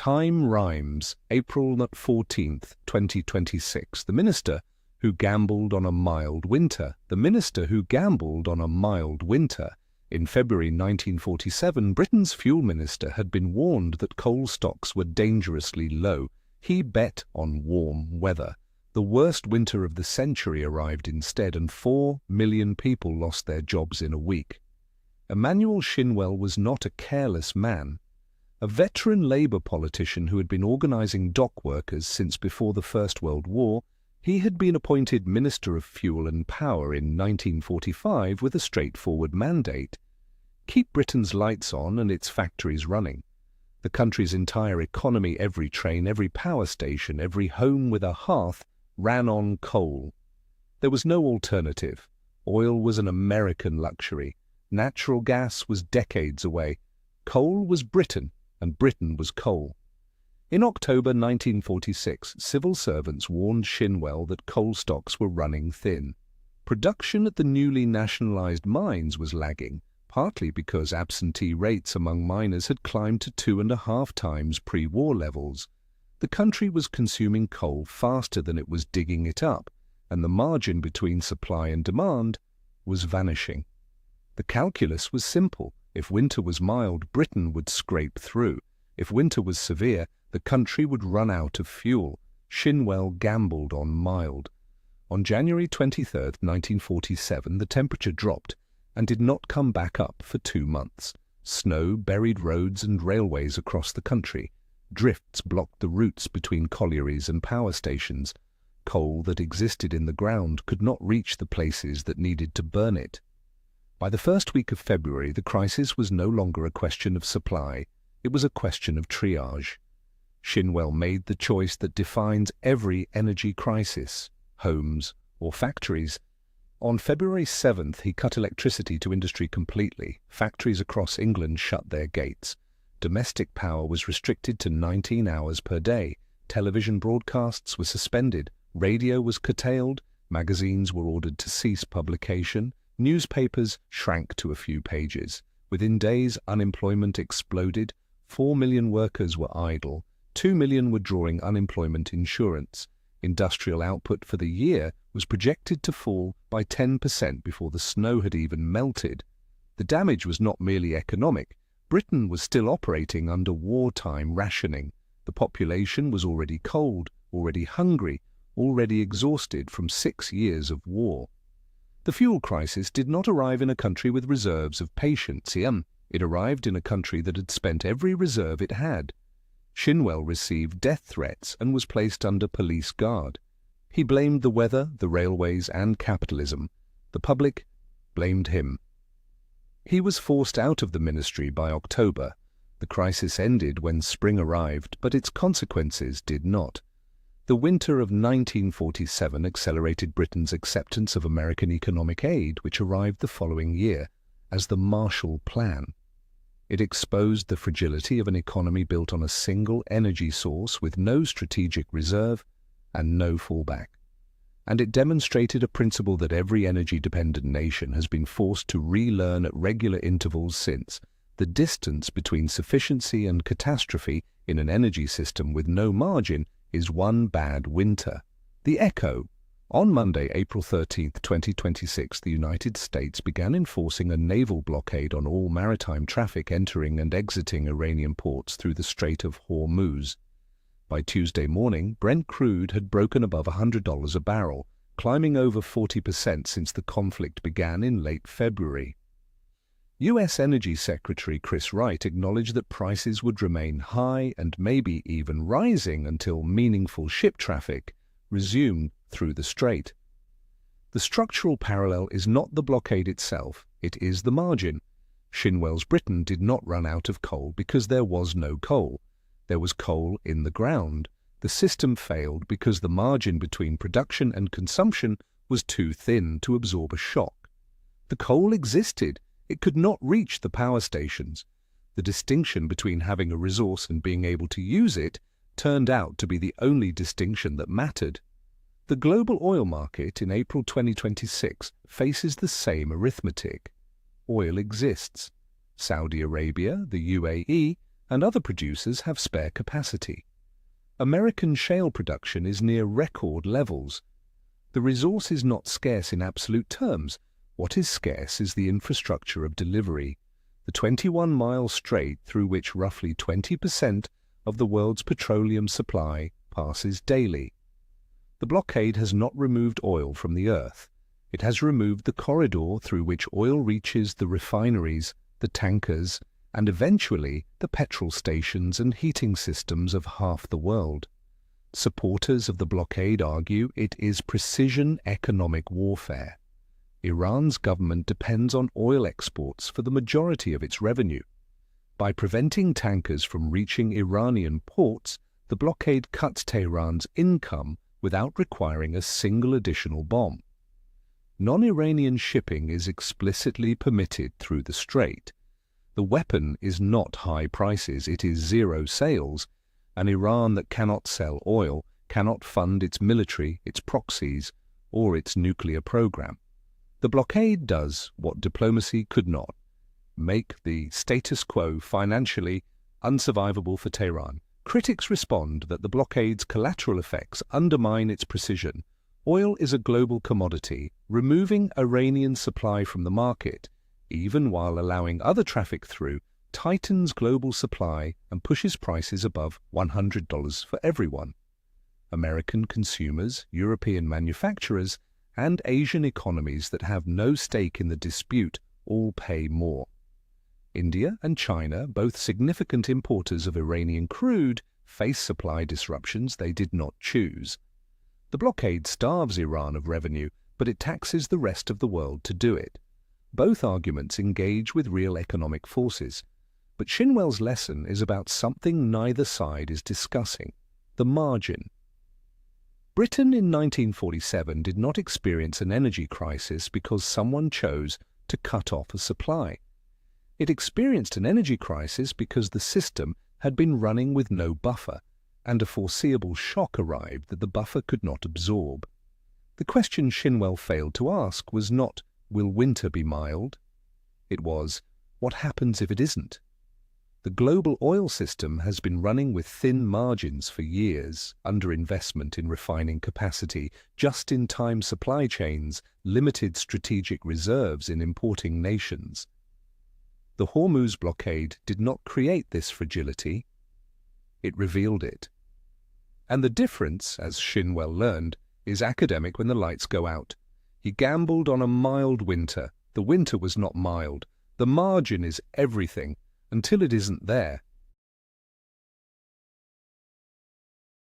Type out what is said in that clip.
TimeRhymes, April 14th, 2026. The minister who gambled on a mild winter. The minister who gambled on a mild winter. In February 1947, Britain's fuel minister had been warned that coal stocks were dangerously low. He bet on warm weather. The worst winter of the century arrived instead, and 4 million people lost their jobs in a week. Emmanuel Shinwell was not a careless man. A veteran Labour politician who had been organising dock workers since before the First World War, he had been appointed Minister of Fuel and Power in 1945 with a straightforward mandate: keep Britain's lights on and its factories running. The country's entire economy, every train, every power station, every home with a hearth, ran on coal. There was no alternative. Oil was an American luxury. Natural gas was decades away. Coal was Britain, and Britain was coal. In October 1946, civil servants warned Shinwell that coal stocks were running thin. Production at the newly nationalised mines was lagging, partly because absentee rates among miners had climbed to 2.5 times pre-war levels. The country was consuming coal faster than it was digging it up, and the margin between supply and demand was vanishing. The calculus was simple. If winter was mild, Britain would scrape through. If winter was severe, the country would run out of fuel. Shinwell gambled on mild. On January 23, 1947, the temperature dropped and did not come back up for 2 months. Snow buried roads and railways across the country. Drifts blocked the routes between collieries and power stations. Coal that existed in the ground could not reach the places that needed to burn it. By the first week of February, the crisis was no longer a question of supply. It was a question of triage. Shinwell made the choice that defines every energy crisis: homes or factories. On February 7th, he cut electricity to industry completely. Factories across England shut their gates. Domestic power was restricted to 19 hours per day. Television broadcasts were suspended. Radio was curtailed. Magazines were ordered to cease publication. Newspapers shrank to a few pages. Within days, unemployment exploded. 4 million workers were idle. 2 million were drawing unemployment insurance. Industrial output for the year was projected to fall by 10% before the snow had even melted. The damage was not merely economic. Britain was still operating under wartime rationing. The population was already cold, already hungry, already exhausted from 6 years of war. The fuel crisis did not arrive in a country with reserves of patience. It arrived in a country that had spent every reserve it had. Shinwell received death threats and was placed under police guard. He blamed the weather, the railways, and capitalism. The public blamed him. He was forced out of the ministry by October. The crisis ended when spring arrived, but its consequences did not. The winter of 1947 accelerated Britain's acceptance of American economic aid, which arrived the following year as the Marshall Plan. It exposed the fragility of an economy built on a single energy source with no strategic reserve and no fallback. And it demonstrated a principle that every energy-dependent nation has been forced to relearn at regular intervals since: the distance between sufficiency and catastrophe in an energy system with no margin is one bad winter. The echo. On Monday, April 13, 2026, the United States began enforcing a naval blockade on all maritime traffic entering and exiting Iranian ports through the Strait of Hormuz. By Tuesday morning, Brent crude had broken above $100 a barrel, climbing over 40% since the conflict began in late February. U.S. Energy Secretary Chris Wright acknowledged that prices would remain high and maybe even rising until meaningful ship traffic resumed through the strait. The structural parallel is not the blockade itself, it is the margin. Shinwell's Britain did not run out of coal because there was no coal. There was coal in the ground. The system failed because the margin between production and consumption was too thin to absorb a shock. The coal existed. It could not reach the power stations. The distinction between having a resource and being able to use it turned out to be the only distinction that mattered. The global oil market in April 2026 faces the same arithmetic. Oil exists. Saudi Arabia, the UAE, and other producers have spare capacity. American shale production is near record levels. The resource is not scarce in absolute terms. What is scarce is the infrastructure of delivery, the 21-mile strait through which roughly 20% of the world's petroleum supply passes daily. The blockade has not removed oil from the earth. It has removed the corridor through which oil reaches the refineries, the tankers, and eventually the petrol stations and heating systems of half the world. Supporters of the blockade argue it is precision economic warfare. Iran's government depends on oil exports for the majority of its revenue. By preventing tankers from reaching Iranian ports, the blockade cuts Tehran's income without requiring a single additional bomb. Non-Iranian shipping is explicitly permitted through the strait. The weapon is not high prices, it is zero sales. An Iran that cannot sell oil cannot fund its military, its proxies, or its nuclear program. The blockade does what diplomacy could not: make the status quo financially unsurvivable for Tehran. Critics respond that the blockade's collateral effects undermine its precision. Oil is a global commodity. Removing Iranian supply from the market, even while allowing other traffic through, tightens global supply and pushes prices above $100 for everyone. American consumers, European manufacturers, and Asian economies that have no stake in the dispute all pay more. India and China, both significant importers of Iranian crude, face supply disruptions they did not choose. The blockade starves Iran of revenue, but it taxes the rest of the world to do it. Both arguments engage with real economic forces, but Shinwell's lesson is about something neither side is discussing: the margin. Britain in 1947 did not experience an energy crisis because someone chose to cut off a supply. It experienced an energy crisis because the system had been running with no buffer, and a foreseeable shock arrived that the buffer could not absorb. The question Shinwell failed to ask was not, will winter be mild? It was, what happens if it isn't? The global oil system has been running with thin margins for years, underinvestment in refining capacity, just-in-time supply chains, limited strategic reserves in importing nations. The Hormuz blockade did not create this fragility. It revealed it. And the difference, as Shinwell learned, is academic when the lights go out. He gambled on a mild winter. The winter was not mild. The margin is everything. Until it isn't there,